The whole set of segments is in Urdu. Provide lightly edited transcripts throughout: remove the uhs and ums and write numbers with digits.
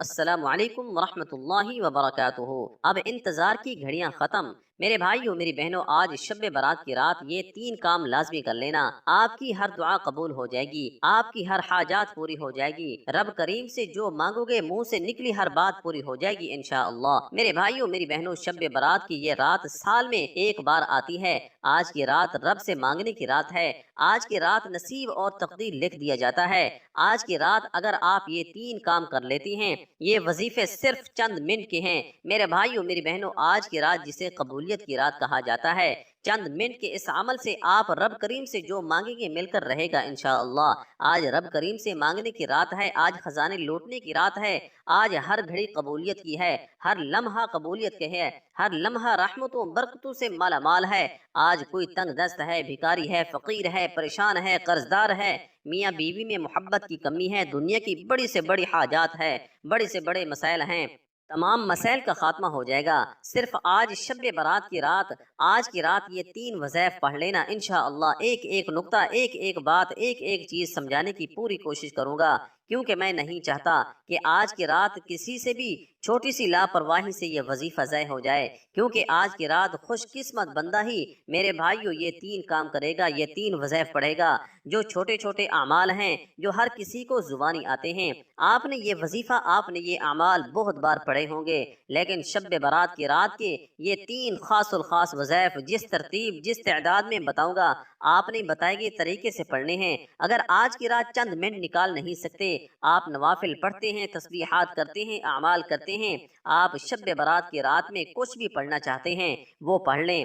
السلام علیکم ورحمۃ اللہ وبرکاتہ۔ اب انتظار کی گھڑیاں ختم۔ میرے بھائیو میری بہنوں، آج شب برات کی رات یہ تین کام لازمی کر لینا۔ آپ کی ہر دعا قبول ہو جائے گی، آپ کی ہر حاجات پوری ہو جائے گی، رب کریم سے جو مانگو گے منہ سے نکلی ہر بات پوری ہو جائے گی انشاءاللہ۔ میرے بھائیو میری بہنوں، شب برات کی یہ رات سال میں ایک بار آتی ہے۔ آج کی رات رب سے مانگنے کی رات ہے۔ آج کی رات نصیب اور تقدیر لکھ دیا جاتا ہے۔ آج کی رات اگر آپ یہ تین کام کر لیتی ہیں، یہ وظیفے صرف چند منٹ کے ہیں۔ میرے بھائیو میری بہنوں، آج کی رات جسے قبولیت کی رات کہا جاتا ہے، چند منٹ کے اس عمل سے آپ رب کریم سے جو مانگیں گے مل کر رہے گا انشاءاللہ۔ آج رب کریم سے مانگنے کی رات ہے، آج خزانے لوٹنے کی رات ہے، آج ہر گھڑی قبولیت کی ہے، ہر لمحہ قبولیت کے ہے، ہر لمحہ رحمتوں برکتوں سے مالا مال ہے۔ آج کوئی تنگ دست ہے، بھکاری ہے، فقیر ہے، پریشان ہے، قرض دار ہے، میاں بیوی میں محبت کی کمی ہے، دنیا کی بڑی سے بڑی حاجات ہے، بڑے سے بڑے مسائل ہیں، تمام مسائل کا خاتمہ ہو جائے گا۔ صرف آج شب برات کی رات، آج کی رات یہ تین وظائف پڑھ لینا انشاءاللہ۔ ایک ایک نقطہ، ایک ایک بات، ایک ایک چیز سمجھانے کی پوری کوشش کروں گا، کیونکہ میں نہیں چاہتا کہ آج کی رات کسی سے بھی چھوٹی سی لاپرواہی سے یہ وظیفہ ضائع ہو جائے، کیونکہ آج کی رات خوش قسمت بندہ ہی میرے بھائیو یہ تین کام کرے گا، یہ تین وظائف پڑھے گا۔ جو چھوٹے چھوٹے اعمال ہیں، جو ہر کسی کو زبانی آتے ہیں، آپ نے یہ وظیفہ، آپ نے یہ اعمال بہت بار پڑھے ہوں گے، لیکن شب برات کی رات کے یہ تین خاص الخاص وظائف جس ترتیب جس تعداد میں بتاؤں گا، آپ نے بتائے گئے طریقے سے پڑھنے ہیں۔ اگر آج کی رات چند منٹ نکال نہیں سکتے، آپ نوافل پڑھتے ہیں، تسبیحات کرتے ہیں، اعمال کرتے ہیں، آپ شب برات کی رات میں کچھ بھی پڑھنا چاہتے ہیں وہ پڑھ لیں،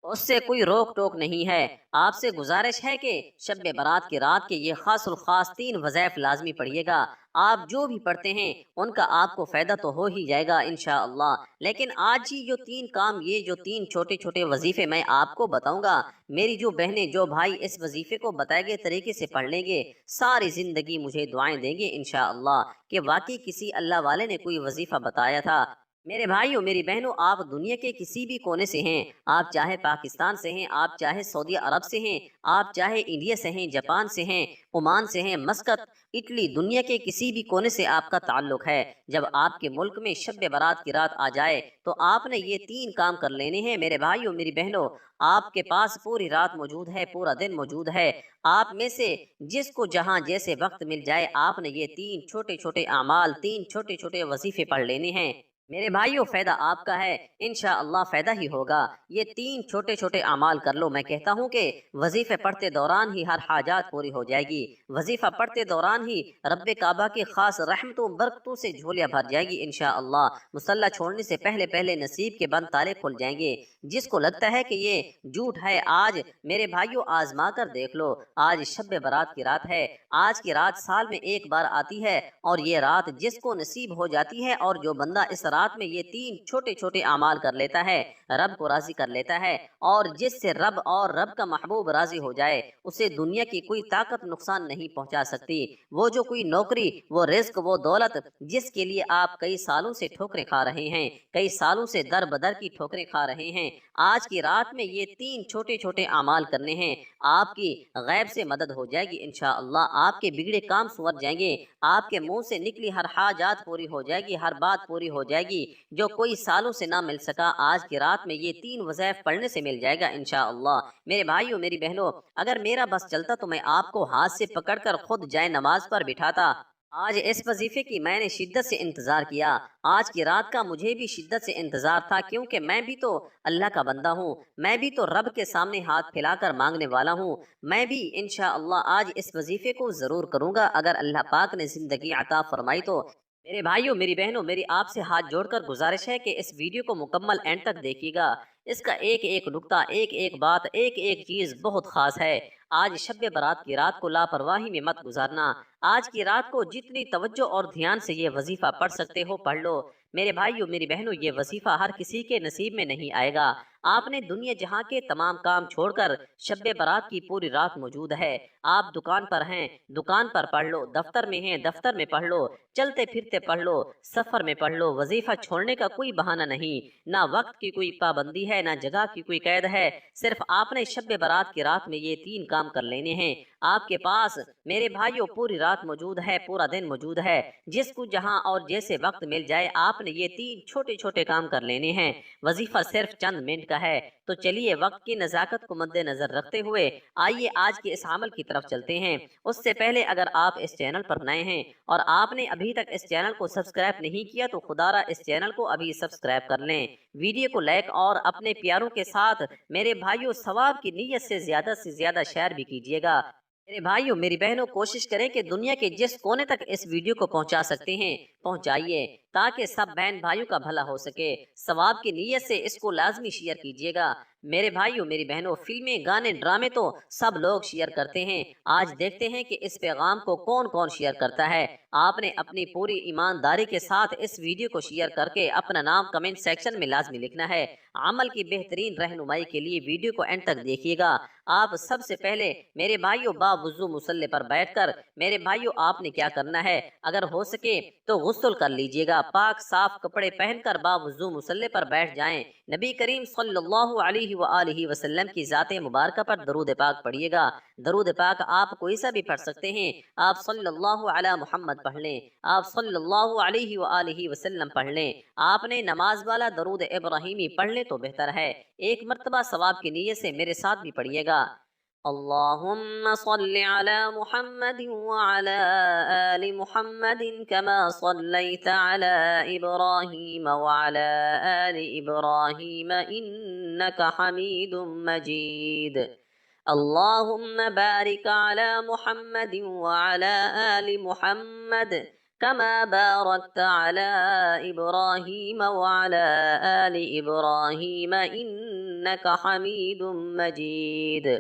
اس سے کوئی روک ٹوک نہیں ہے۔ آپ سے گزارش ہے کہ شب برات کی رات کے یہ خاص الخاص تین وظائف لازمی پڑھیے گا۔ آپ جو بھی پڑھتے ہیں ان کا آپ کو فائدہ تو ہو ہی جائے گا انشاءاللہ، لیکن آج ہی جو تین کام، یہ جو تین چھوٹے چھوٹے وظیفے میں آپ کو بتاؤں گا، میری جو بہنیں جو بھائی اس وظیفے کو بتائے گئے طریقے سے پڑھ لیں گے، ساری زندگی مجھے دعائیں دیں گے انشاءاللہ کہ واقعی کسی اللہ والے نے کوئی وظیفہ بتایا تھا۔ میرے بھائیوں میری بہنوں، آپ دنیا کے کسی بھی کونے سے ہیں، آپ چاہے پاکستان سے ہیں، آپ چاہے سعودی عرب سے ہیں، آپ چاہے انڈیا سے ہیں، جاپان سے ہیں، عمان سے ہیں، مسقط، اٹلی، دنیا کے کسی بھی کونے سے آپ کا تعلق ہے، جب آپ کے ملک میں شب برات کی رات آ جائے تو آپ نے یہ تین کام کر لینے ہیں۔ میرے بھائیوں میری بہنوں، آپ کے پاس پوری رات موجود ہے، پورا دن موجود ہے، آپ میں سے جس کو جہاں جیسے وقت مل جائے، آپ نے یہ تین چھوٹے چھوٹے اعمال، تین چھوٹے چھوٹے وظیفے پڑھ لینے ہیں۔ میرے بھائیوں، فائدہ آپ کا ہے، انشاءاللہ فائدہ ہی ہوگا۔ یہ تین چھوٹے چھوٹے اعمال کر لو۔ میں کہتا ہوں کہ وظیفے پڑھتے دوران ہی ہر حاجات پوری ہو جائے گی، وظیفہ پڑھتے دوران ہی رب کعبہ کی خاص رحمتوں برکتوں سے جھولیاں بھر جائے گی انشاءاللہ۔ مصلی چھوڑنے سے پہلے پہلے نصیب کے بند تالے کھل جائیں گے۔ جس کو لگتا ہے کہ یہ جھوٹ ہے، آج میرے بھائیوں آزما کر دیکھ لو۔ آج شب برات کی رات ہے، آج کی رات سال میں ایک بار آتی ہے، اور یہ رات جس کو نصیب ہو جاتی ہے، اور جو بندہ اس رات میں یہ تین چھوٹے چھوٹے اعمال کر لیتا ہے، رب کو راضی کر لیتا ہے، اور جس سے رب اور رب کا محبوب راضی ہو جائے، اسے دنیا کی کوئی طاقت نقصان نہیں پہنچا سکتی۔ وہ جو کوئی نوکری، وہ رزق، وہ دولت جس کے لیے آپ کئی سالوں سے ٹھوکریں کھا رہے ہیں، کئی سالوں سے در بدر کی ٹھوکریں کھا رہے ہیں، آج کی رات میں یہ تین چھوٹے چھوٹے اعمال کرنے ہیں، آپ کی غیب سے مدد ہو جائے گی انشاءاللہ، آپ کے بگڑے کام سنور جائیں گے، آپ کے منہ سے نکلی ہر حاجات پوری ہو جائے گی، ہر بات پوری ہو جائے گی، جو کوئی سالوں سے نہ مل سکا آج کی رات میں یہ تین وظائف پڑھنے سے مل جائے گا انشاءاللہ۔ میرے بھائیوں میری بہنوں، اگر میرا بس چلتا تو میں آپ کو ہاتھ سے پکڑ کر خود جائے نماز پر بٹھاتا۔ آج اس وظیفے کی میں نے شدت سے انتظار کیا، آج کی رات کا مجھے بھی شدت سے انتظار تھا، کیونکہ میں بھی تو اللہ کا بندہ ہوں، میں بھی تو رب کے سامنے ہاتھ پھیلا کر مانگنے والا ہوں، میں بھی انشاءاللہ آج اس وظیفے کو ضرور کروں گا اگر اللہ پاک نے زندگی عطا فرمائی تو۔ میرے بھائیوں میری بہنوں، میری آپ سے ہاتھ جوڑ کر گزارش ہے کہ اس ویڈیو کو مکمل اینڈ تک دیکھیے گا، اس کا ایک ایک نقطہ، ایک ایک بات، ایک ایک چیز بہت خاص ہے۔ آج شب برات کی رات کو لاپرواہی میں مت گزارنا، آج کی رات کو جتنی توجہ اور دھیان سے یہ وظیفہ پڑھ سکتے ہو پڑھ لو۔ میرے بھائیوں میری بہنوں، یہ وظیفہ ہر کسی کے نصیب میں نہیں آئے گا، آپ نے دنیا جہاں کے تمام کام چھوڑ کر شب برات کی پوری رات موجود ہے۔ آپ دکان پر ہیں، دکان پر پڑھ لو، دفتر میں ہیں، دفتر میں پڑھ لو، چلتے پھرتے پڑھ لو، سفر میں پڑھ لو۔ وظیفہ چھوڑنے کا کوئی بہانہ نہیں، نہ وقت کی کوئی پابندی ہے، نہ جگہ کی کوئی قید ہے۔ صرف آپ نے شب برات کی رات میں یہ تین کام کر لینے ہیں۔ آپ کے پاس میرے بھائیوں پوری رات موجود ہے، پورا دن موجود ہے۔ جس کو جہاں اور جیسے وقت مل جائے آپ نے یہ تین چھوٹے چھوٹے کام کر لینے ہیں۔ وظیفہ صرف چند منٹ کا ہے، تو چلیے وقت کی نزاکت کو مد نظر رکھتے ہوئے آئیے آج کے اس عمل کی طرف چلتے ہیں۔ اس سے پہلے اگر آپ اس چینل پر نئے ہیں اور آپ نے ابھی تک اس چینل کو سبسکرائب نہیں کیا تو خدا را اس چینل کو ابھی سبسکرائب کر لیں، ویڈیو کو لائک اور اپنے پیاروں کے ساتھ میرے بھائیوں ثواب کی نیت سے زیادہ شیئر بھی کیجیے گا۔ میرے بھائیوں میری بہنوں کوشش کریں کہ دنیا کے جس کونے تک اس ویڈیو کو پہنچا سکتے ہیں پہنچائیے، تاکہ سب بہن بھائیوں کا بھلا ہو سکے۔ ثواب کی نیت سے اس کو لازمی شیئر کیجیے گا۔ میرے بھائیوں میری بہنوں فلمیں، گانے، ڈرامے تو سب لوگ شیئر کرتے ہیں، آج دیکھتے ہیں کہ اس پیغام کو کون کون شیئر کرتا ہے۔ آپ نے اپنی پوری ایمانداری کے ساتھ اس ویڈیو کو شیئر کر کے اپنا نام کمنٹ سیکشن میں لازمی لکھنا ہے۔ عمل کی بہترین رہنمائی کے لیے ویڈیو کو اینڈ تک دیکھیے گا۔ آپ سب سے پہلے میرے بھائیوں باوضو مصلی پر بیٹھ کر میرے بھائیوں آپ نے کیا کرنا ہے، اگر ہو سکے تو غسل کر لیجئے گا، پاک صاف کپڑے پہن کر باوضو مصلی پر بیٹھ جائیں، نبی کریم صلی اللہ علیہ وآلہ وسلم کی ذات مبارکہ پر درود پاک پڑھیے گا۔ درود پاک آپ کوئی سا بھی پڑھ سکتے ہیں، آپ صلی اللہ علی محمد پڑھ لیں، آپ صلی اللہ علیہ وآلہ وسلم پڑھ لیں۔ آپ نے نماز والا درود ابراہیمی پڑھ لیں تو بہتر ہے۔ ایک مرتبہ ثواب کی نیت سے میرے ساتھ بھی پڑھیے گا۔ اللهم صل على محمد وعلى آل محمد كما صليت على إبراهيم وعلى آل إبراهيم إنك حميد مجيد اللهم بارك على محمد وعلى آل محمد كما باركت على إبراهيم وعلى آل إبراهيم إنك حميد مجيد۔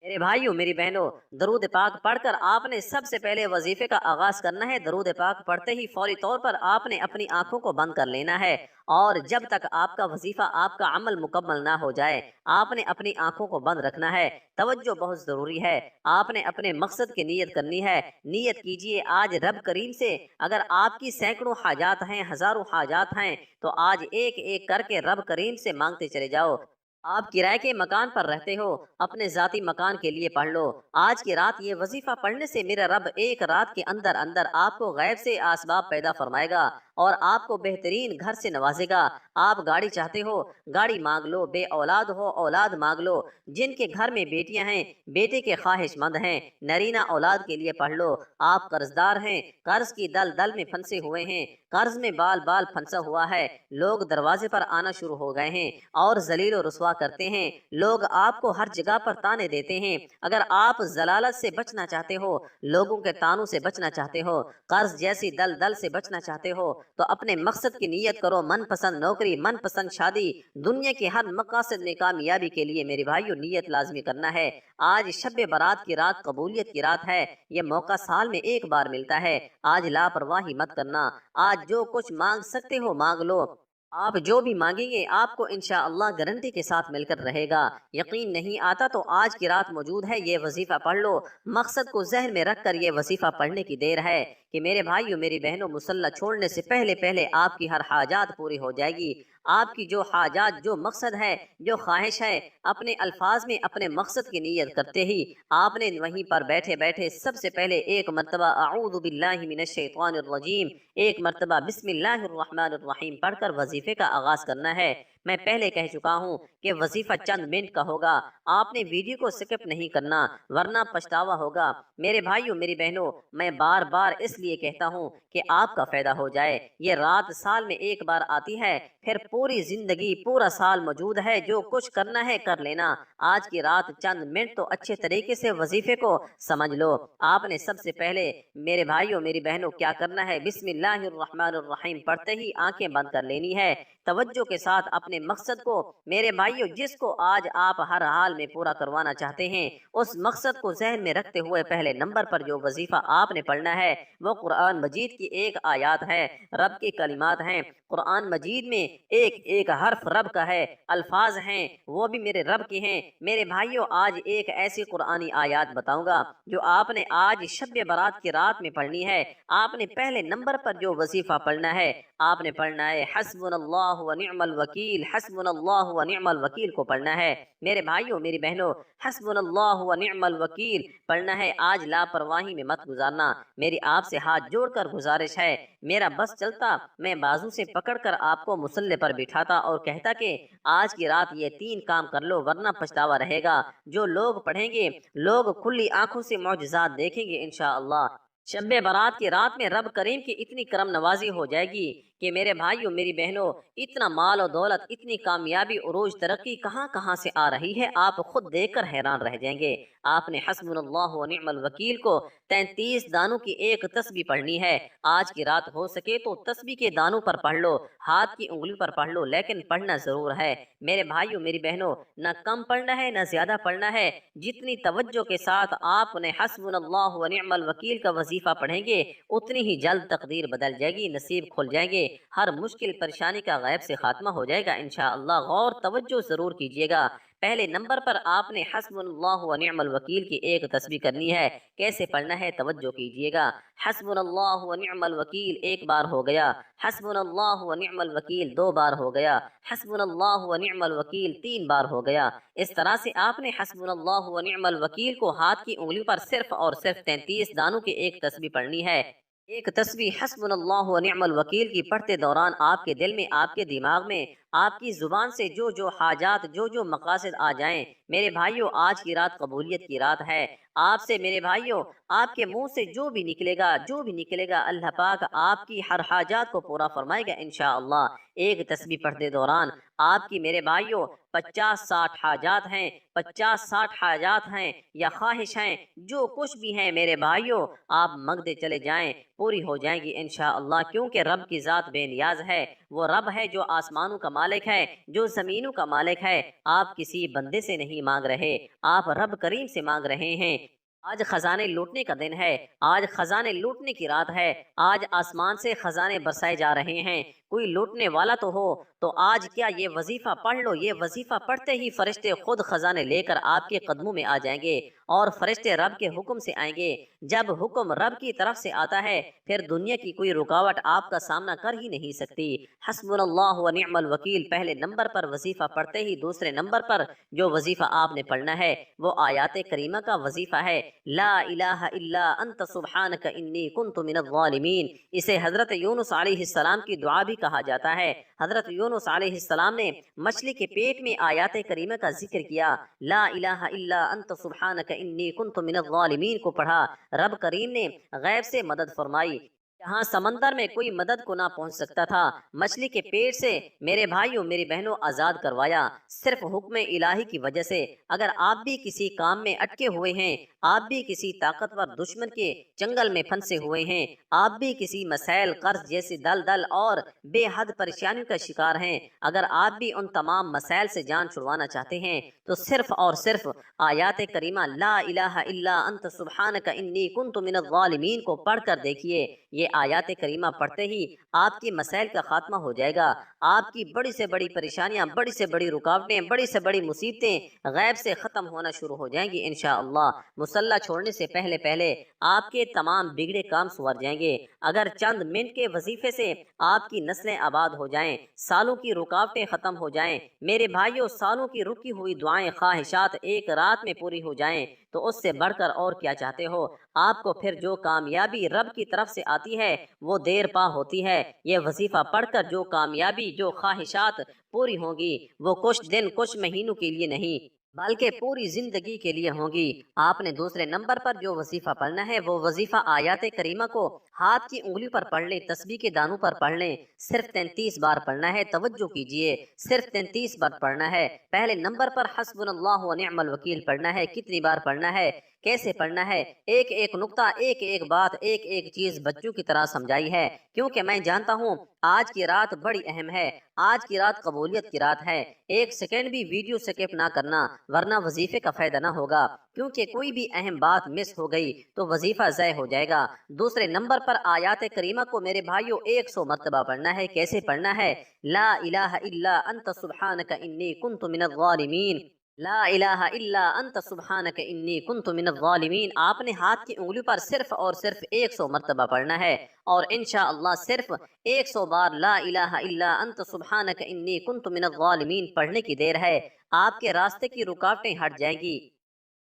میرے بھائیوں میری بہنوں درود پاک پڑھ کر آپ نے سب سے پہلے وظیفے کا آغاز کرنا ہے۔ درود پاک پڑھتے ہی فوری طور پر آپ نے اپنی آنکھوں کو بند کر لینا ہے، اور جب تک آپ کا وظیفہ، آپ کا عمل مکمل نہ ہو جائے آپ نے اپنی آنکھوں کو بند رکھنا ہے۔ توجہ بہت ضروری ہے، آپ نے اپنے مقصد کی نیت کرنی ہے۔ نیت کیجئے آج رب کریم سے، اگر آپ کی سینکڑوں حاجات ہیں، ہزاروں حاجات ہیں، تو آج ایک ایک کر کے رب کریم سے مانگتے چلے جاؤ۔ آپ کرائے کے مکان پر رہتے ہو، اپنے ذاتی مکان کے لیے پڑھ لو۔ آج کی رات یہ وظیفہ پڑھنے سے میرا رب ایک رات کے اندر آپ کو غیب سے اسباب پیدا فرمائے گا اور آپ کو بہترین گھر سے نوازے گا۔ آپ گاڑی چاہتے ہو گاڑی مانگ لو، بے اولاد ہو اولاد مانگ لو، جن کے گھر میں بیٹیاں ہیں بیٹے کے خواہش مند ہیں نرینہ اولاد کے لیے پڑھ لو۔ آپ قرض دار ہیں، قرض کی دل میں پھنسے ہوئے ہیں، قرض میں بال پھنسا ہوا ہے، لوگ دروازے پر آنا شروع ہو گئے ہیں اور ذلیل و رسوا کرتے ہیں، لوگ آپ کو ہر جگہ پر تانے دیتے ہیں۔ اگر آپ ضلالت سے بچنا چاہتے ہو، لوگوں کے تانوں سے بچنا چاہتے ہو، قرض جیسی دل سے بچنا چاہتے ہو، تو اپنے مقصد کی نیت کرو۔ من پسند نوکری، من پسند شادی، دنیا کے ہر مقاصد میں کامیابی کے لیے میرے بھائیوں نیت لازمی کرنا ہے۔ آج شب برات کی رات قبولیت کی رات ہے، یہ موقع سال میں ایک بار ملتا ہے۔ آج لاپرواہی مت کرنا، آج جو کچھ مانگ سکتے ہو مانگ لو۔ آپ جو بھی مانگیں گے آپ کو انشاءاللہ گارنٹی کے ساتھ مل کر رہے گا۔ یقین نہیں آتا تو آج کی رات موجود ہے، یہ وظیفہ پڑھ لو۔ مقصد کو ذہن میں رکھ کر یہ وظیفہ پڑھنے کی دیر ہے کہ میرے بھائیوں میری بہنوں مصلی چھوڑنے سے پہلے آپ کی ہر حاجات پوری ہو جائے گی۔ آپ کی جو حاجات، جو مقصد ہے، جو خواہش ہے، اپنے الفاظ میں اپنے مقصد کی نیت کرتے ہی آپ نے وہیں پر بیٹھے سب سے پہلے ایک مرتبہ اعوذ باللہ من الشیطان الرجیم، ایک مرتبہ بسم اللہ الرحمن الرحیم پڑھ کر وظیفے کا آغاز کرنا ہے۔ میں پہلے کہہ چکا ہوں کہ وظیفہ چند منٹ کا ہوگا، آپ نے ویڈیو کو سکپ نہیں کرنا ورنہ پچھتاوا ہوگا۔ میرے بھائیوں میری بہنوں میں بار بار اس لیے کہتا ہوں کہ آپ کا فائدہ ہو جائے۔ یہ رات سال میں ایک بار آتی ہے، پھر پوری زندگی پورا سال موجود ہے، جو کچھ کرنا ہے کر لینا۔ آج کی رات چند منٹ تو اچھے طریقے سے وظیفے کو سمجھ لو۔ آپ نے سب سے پہلے میرے بھائیوں میری بہنوں کیا کرنا ہے، بسم اللہ الرحمن الرحیم پڑھتے ہی آنکھیں بند کر لینی ہے، توجہ کے ساتھ اپنے اپنے مقصد کو میرے بھائیوں جس کو آج آپ ہر حال میں پورا کروانا چاہتے ہیں، اس مقصد کو ذہن میں رکھتے ہوئے پہلے نمبر پر جو وظیفہ آپ نے پڑھنا ہے وہ قرآن مجید کی ایک آیات ہے، رب کی کلمات ہیں۔ قرآن مجید میں ایک ایک حرف رب کا ہے، الفاظ ہیں وہ بھی میرے رب کے ہیں۔ میرے بھائیوں آج ایک ایسی قرآنی آیات بتاؤں گا جو آپ نے آج شب برات کی رات میں پڑھنی ہے۔ آپ نے پہلے نمبر پر جو وظیفہ پڑھنا ہے، آپ نے پڑھنا ہے حسبنا اللہ و نعم الوکیل، حسبنا اللہ و نعم الوکیل کو پڑھنا ہے۔ میرے بھائیوں میری بہنوں، حسبنا اللہ و نعم الوکیل پڑھنا ہے۔ آج لاپرواہی میں مت گزارنا۔ میری آپ سے ہاتھ جوڑ کر گزارش ہے، میرا بس چلتا میں بازو سے پکڑ کر آپ کو مصلے پر بٹھاتا اور کہتا کہ آج کی رات یہ 3 کام کر لو ورنہ پچھتاوا رہے گا۔ جو لوگ پڑھیں گے لوگ کھلی آنکھوں سے معجزات دیکھیں گے انشاءاللہ۔ شب برات کی رات میں رب کریم کی اتنی کرم نوازی ہو جائے گی کہ میرے بھائیوں میری بہنوں، اتنا مال و دولت، اتنی کامیابی، عروج، ترقی کہاں کہاں سے آ رہی ہے، آپ خود دیکھ کر حیران رہ جائیں گے۔ آپ نے حسبنا اللہ و نعم الوکیل کو 33 دانوں کی ایک تسبیح پڑھنی ہے۔ آج کی رات ہو سکے تو تسبیح کے دانوں پر پڑھ لو، ہاتھ کی انگلی پر پڑھ لو، لیکن پڑھنا ضرور ہے۔ میرے بھائیوں میری بہنوں، نہ کم پڑھنا ہے نہ زیادہ پڑھنا ہے۔ جتنی توجہ کے ساتھ آپ نے حسبنا اللہ و نعم الوکیل کا وظیفہ پڑھیں گے اتنی ہی جلد تقدیر بدل جائے گی، نصیب کھل جائیں گے، ہر مشکل پریشانی کا غیب سے خاتمہ ہو جائے گا انشاءاللہ۔ غور توجہ ضرور کیجیے گا۔ پہلے نمبر پر آپ نے حسبنا اللہ و نعم الوکیل کی ایک تسبیح کرنی ہے۔ کیسے پڑھنا ہے توجہ کیجیے گا۔ حسبنا اللہ و نعم الوکیل 1 بار ہو گیا، حسبنا اللہ و نعم الوکیل 2 بار ہو گیا، حسبنا اللہ و نعم الوکیل 3 بار ہو گیا۔ اس طرح سے آپ نے حسبنا اللہ و نعم الوکیل کو ہاتھ کی انگلی پر صرف اور صرف 33 دانوں کی ایک تسبیح پڑھنی ہے۔ ایک تسبیح حسبنا اللہ و نعم الوکیل کی پڑھتے دوران آپ کے دل میں، آپ کے دماغ میں، آپ کی زبان سے جو جو حاجات، جو جو مقاصد آ جائیں، میرے بھائیوں آج کی رات قبولیت کی رات ہے۔ آپ سے میرے بھائیوں، آپ کے منہ سے جو بھی نکلے گا اللہ پاک آپ کی ہر حاجات کو پورا فرمائے گا انشاءاللہ۔ ایک تسبیح پڑھتے دوران آپ کی میرے بھائیوں 50-60 حاجات ہیں، 50-60 حاجات ہیں یا خواہش ہیں، جو کچھ بھی ہیں میرے بھائیوں آپ مانگتے چلے جائیں، پوری ہو جائیں گی انشاءاللہ، کیونکہ رب کی ذات بے نیاز ہے۔ وہ رب ہے جو آسمانوں کا مالک ہے، جو زمینوں کا مالک ہے۔ آپ کسی بندے سے نہیں مانگ رہے، آپ رب کریم سے مانگ رہے ہیں۔ آج خزانے لوٹنے کا دن ہے، آج خزانے لوٹنے کی رات ہے، آج آسمان سے خزانے برسائے جا رہے ہیں۔ کوئی لوٹنے والا تو ہو تو آج کیا یہ وظیفہ پڑھ لو۔ یہ وظیفہ پڑھتے ہی فرشتے خود خزانے لے کر آپ کے قدموں میں آ جائیں گے اور فرشتے رب کے حکم سے آئیں گے۔ جب حکم رب کی طرف سے آتا ہے پھر دنیا کی کوئی رکاوٹ آپ کا سامنا کر ہی نہیں سکتی۔ حسبنا اللہ و نعم الوکیل پہلے نمبر پر وظیفہ پڑھتے ہی دوسرے نمبر پر جو وظیفہ آپ نے پڑھنا ہے وہ آیات کریمہ کا وظیفہ ہے، لا الہ الا انت سبحانک انی کنت من الظالمین۔ اسے حضرت یونس علیہ السلام کی دعا بھی کہا جاتا ہے۔ حضرت یونس علیہ السلام نے مچھلی کے پیٹ میں آیات کریمہ کا ذکر کیا، لا الہ الا انت سبحانک انی کنت من الظالمین کو پڑھا، رب کریم نے غیب سے مدد فرمائی۔ جہاں سمندر میں کوئی مدد کو نہ پہنچ سکتا تھا، مچھلی کے پیٹ سے میرے بھائیوں میری بہنوں آزاد کروایا، صرف حکم الہی کی وجہ سے۔ اگر آپ بھی کسی کام میں اٹکے ہوئے ہیں، آپ بھی کسی طاقتور دشمن کے چنگل میں پھنسے ہوئے ہیں، آپ بھی کسی مسائل، قرض جیسی دلدل اور بے حد پریشانیوں کا شکار ہیں، اگر آپ بھی ان تمام مسائل سے جان چھڑوانا چاہتے ہیں تو صرف اور صرف آیات کریمہ لا الہ الا انت سبحانک انی کنت من الظالمین کو پڑھ کر دیکھیے۔ یہ آیات کریمہ پڑھتے ہی آپ کی مسائل کا خاتمہ ہو جائے گا، آپ کی بڑی سے بڑی پریشانیاں، بڑی سے بڑی رکاوٹیں، بڑی سے بڑی مصیبتیں غیب سے ختم ہونا شروع ہو جائیں گی انشاءاللہ۔ مصلی چھوڑنے سے پہلے پہلے آپ کے تمام بگڑے کام سنور جائیں گے۔ اگر چند منٹ کے وظیفے سے آپ کی نسلیں آباد ہو جائیں، سالوں کی رکاوٹیں ختم ہو جائیں، میرے بھائیوں سالوں کی رکی ہوئی دعائیں، خواہشات ایک رات میں پوری ہو جائیں تو اس سے بڑھ کر اور کیا چاہتے ہو؟ آپ کو پھر جو کامیابی رب کی طرف سے آتی ہے وہ دیر پا ہوتی ہے۔ یہ وظیفہ پڑھ کر جو کامیابی، جو خواہشات پوری ہوں گی وہ کچھ دن، کچھ مہینوں کے لیے نہیں بلکہ پوری زندگی کے لیے ہوں گی۔ آپ نے دوسرے نمبر پر جو وظیفہ پڑھنا ہے وہ وظیفہ آیات کریمہ کو ہاتھ کی انگلی پر پڑھ لیں، تسبیح کے دانوں پر پڑھ لیں، صرف 33 بار پڑھنا ہے۔ توجہ کیجئے، صرف 33 بار پڑھنا ہے۔ پہلے نمبر پر حسبنا اللہ و نعم الوکیل پڑھنا ہے۔ کتنی بار پڑھنا ہے؟ کیسے پڑھنا ہے، ایک ایک نقطہ، ایک ایک بات، ایک ایک چیز بچوں کی طرح سمجھائی ہے، کیونکہ میں جانتا ہوں آج کی رات بڑی اہم ہے، آج کی رات قبولیت کی رات ہے۔ ایک سیکنڈ بھی ویڈیو سکپ نہ کرنا، ورنہ وظیفے کا فائدہ نہ ہوگا، کیونکہ کوئی بھی اہم بات مس ہو گئی تو وظیفہ ضائع ہو جائے گا۔ دوسرے نمبر پر آیات کریمہ کو میرے بھائیوں 100 مرتبہ پڑھنا ہے۔ کیسے پڑھنا ہے؟ لا الہ الا انت سبحانک انی کنت من الظالمین، لا الہ الا انت سبحانک انی کنت من الظالمین۔ آپ نے ہاتھ کی انگلی پر صرف اور صرف 100 مرتبہ پڑھنا ہے، اور انشاءاللہ صرف 100 بار لا الہ الا انت سبحانک انی کنت من الظالمین پڑھنے کی دیر ہے، آپ کے راستے کی رکاوٹیں ہٹ جائیں گی،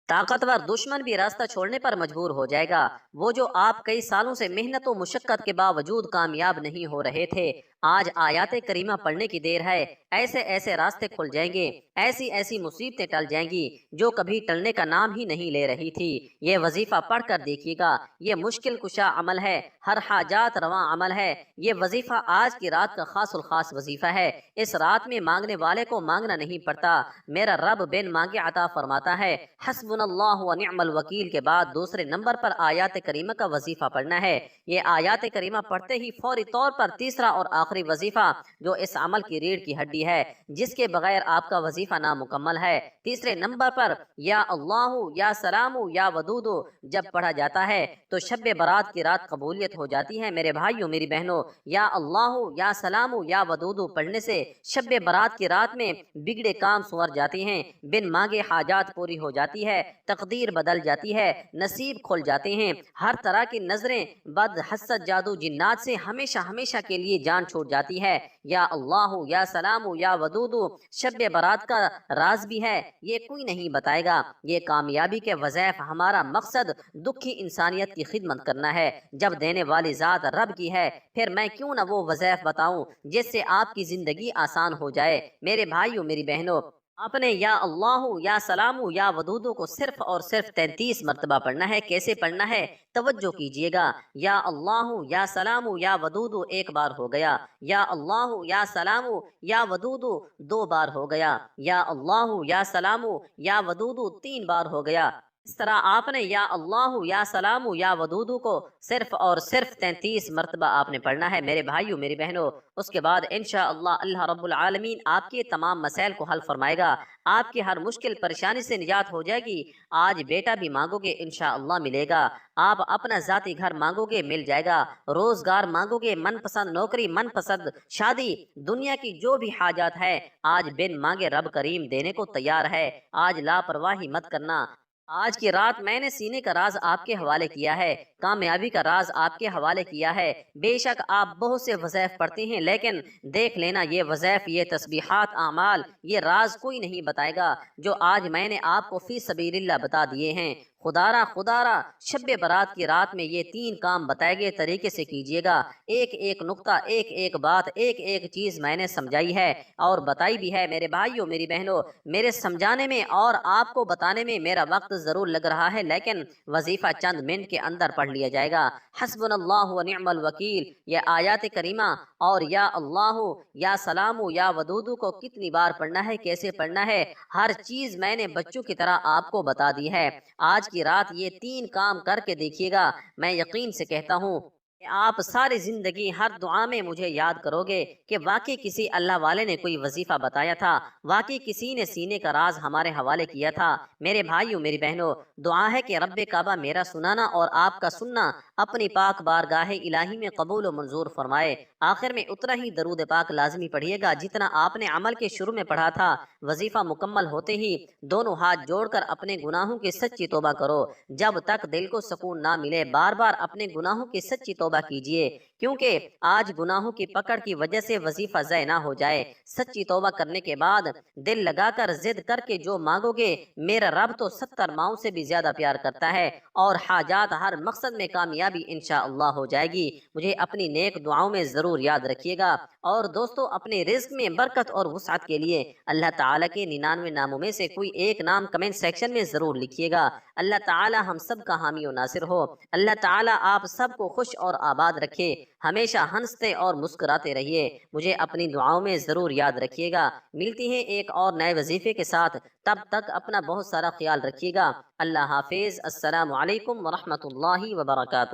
طاقتور دشمن بھی راستہ چھوڑنے پر مجبور ہو جائے گا۔ وہ جو آپ کئی سالوں سے محنت و مشقت کے باوجود کامیاب نہیں ہو رہے تھے، آج آیات کریمہ پڑھنے کی دیر ہے، ایسے ایسے راستے کھل جائیں گے، ایسی ایسی مصیبتیں ٹل جائیں گی جو کبھی ٹلنے کا نام ہی نہیں لے رہی تھی۔ یہ وظیفہ پڑھ کر دیکھیے گا، یہ مشکل کشا عمل ہے، ہر حاجات رواں عمل ہے۔ یہ وظیفہ آج کی رات کا خاص الخاص وظیفہ ہے۔ اس رات میں مانگنے والے کو مانگنا نہیں پڑتا، میرا رب بن مانگے عطا فرماتا ہے۔ حسبنا اللہ و نعم الوکیل کے بعد دوسرے نمبر پر آیات کریمہ کا وظیفہ پڑھنا ہے۔ یہ آیات کریمہ پڑھتے ہی فوری طور پر تیسرا اور آخری وظیفہ جو اس عمل کی ریڑھ کی ہڈی ہے، جس کے بغیر آپ کا وظیفہ نامکمل ہے، تیسرے نمبر پر یا اللہ یا سلام یا ودود جب پڑھا جاتا ہے تو شب برات کی رات قبولیت ہو جاتی ہے۔ میرے بھائیوں میری بہنوں، یا اللہ یا سلام یا ودود پڑھنے سے شب برات کی رات میں بگڑے کام سنور جاتے ہیں، بن مانگے حاجات پوری ہو جاتی ہے، تقدیر بدل جاتی ہے، نصیب کھل جاتے ہیں، ہر طرح کی نظریں، بد، حسد، جادو، جنات سے ہمیشہ ہمیشہ کے لیے جان چھوٹ جاتی ہے۔ یا اللہ یا سلام یا ودود شب برات کا راز بھی ہے، یہ کوئی نہیں بتائے گا۔ یہ کامیابی کے وظائف، ہمارا مقصد دکھی انسانیت کی خدمت کرنا ہے۔ جب دینے والی ذات رب کی ہے، پھر میں کیوں نہ وہ وظائف بتاؤں جس سے آپ کی زندگی آسان ہو جائے۔ میرے بھائیوں میری بہنوں، آپ نے یا اللہ یا سلام یا ودود کو صرف اور صرف 33 مرتبہ پڑھنا ہے۔ کیسے پڑھنا ہے؟ توجہ کیجیے گا۔ یا اللہ یا سلام یا ودود ایک بار ہو گیا، یا اللہ یا سلام یا ودود 2 بار ہو گیا، یا اللہ یا سلام یا ودود 3 بار ہو گیا۔ اس طرح آپ نے یا اللہ یا سلام یا ودود کو صرف اور صرف 33 مرتبہ آپ نے پڑھنا ہے۔ میرے بھائیوں میری بہنوں، اس کے بعد انشاءاللہ اللہ رب العالمین آپ کے تمام مسائل کو حل فرمائے گا، آپ کی ہر مشکل پریشانی سے نجات ہو جائے گی۔ آج بیٹا بھی مانگو گے انشاءاللہ ملے گا، آپ اپنا ذاتی گھر مانگو گے مل جائے گا، روزگار مانگو گے، من پسند نوکری، من پسند شادی، دنیا کی جو بھی حاجات ہے آج بن مانگے رب کریم دینے کو تیار ہے۔ آج لاپرواہی مت کرنا۔ آج کی رات میں نے سینے کا راز آپ کے حوالے کیا ہے، کامیابی کا راز آپ کے حوالے کیا ہے۔ بے شک آپ بہت سے وظائف پڑھتے ہیں، لیکن دیکھ لینا یہ وظائف، یہ تسبیحات، اعمال، یہ راز کوئی نہیں بتائے گا جو آج میں نے آپ کو فی سبیل اللہ بتا دیے ہیں۔ خدا را شب برات کی رات میں یہ 3 کام بتائے گئے طریقے سے کیجیے گا۔ ایک ایک نقطہ، ایک ایک بات، ایک ایک چیز میں نے سمجھائی ہے اور بتائی بھی ہے۔ میرے بھائیوں میری بہنوں، میرے سمجھانے میں اور آپ کو بتانے میں میرا وقت ضرور لگ رہا ہے، لیکن وظیفہ چند منٹ کے اندر پڑھ لیا جائے گا۔ حسبنا اللہ و نعم الوکیل، یہ آیات کریمہ اور یا اللہ یا سلام یا ودود کو کتنی بار پڑھنا ہے، کیسے پڑھنا ہے، ہر چیز میں نے بچوں کی طرح آپ کو بتا دی ہے۔ آج کی رات یہ 3 کام کر کے دیکھیے گا، میں یقین سے کہتا ہوں کہ آپ ساری زندگی ہر دعا میں مجھے یاد کرو گے کہ واقعی کسی اللہ والے نے کوئی وظیفہ بتایا تھا، واقعی کسی نے سینے کا راز ہمارے حوالے کیا تھا۔ میرے بھائیوں میری بہنوں، دعا ہے کہ رب کعبہ میرا سنانا اور آپ کا سننا اپنی پاک بارگاہ الہی میں قبول و منظور فرمائے۔ آخر میں اتنا ہی درود پاک لازمی پڑھیے گا جتنا آپ نے عمل کے شروع میں پڑھا تھا۔ وظیفہ مکمل ہوتے ہی دونوں ہاتھ جوڑ کر اپنے گناہوں کی سچی توبہ کرو، جب تک دل کو سکون نہ ملے بار بار اپنے گناہوں کی سچی توبہ کیجیے، کیونکہ آج گناہوں کی پکڑ کی وجہ سے وظیفہ ضائع نہ ہو جائے۔ سچی توبہ کرنے کے بعد دل لگا کر ضد کر کے جو مانگو گے، میرا رب تو 70 ماؤں سے بھی زیادہ پیار کرتا ہے، اور حاجات ہر مقصد میں کامیابی انشاءاللہ ہو جائے گی۔ مجھے اپنی نیک دعاؤں میں ضرور یاد رکھیے گا، اور دوستو اپنے رزق میں برکت اور وسعت کے لیے اللہ تعالیٰ کے 99 ناموں میں سے کوئی ایک نام کمنٹ سیکشن میں ضرور لکھیے گا۔ اللہ تعالیٰ ہم سب کا حامی و ناصر ہو۔ اللہ تعالیٰ آپ سب کو خوش اور آباد رکھے۔ ہمیشہ ہنستے اور مسکراتے رہیے، مجھے اپنی دعاؤں میں ضرور یاد رکھیے گا۔ ملتی ہیں ایک اور نئے وظیفے کے ساتھ، تب تک اپنا بہت سارا خیال رکھیے گا۔ اللہ حافظ۔ السلام علیکم ورحمۃ اللہ وبرکاتہ۔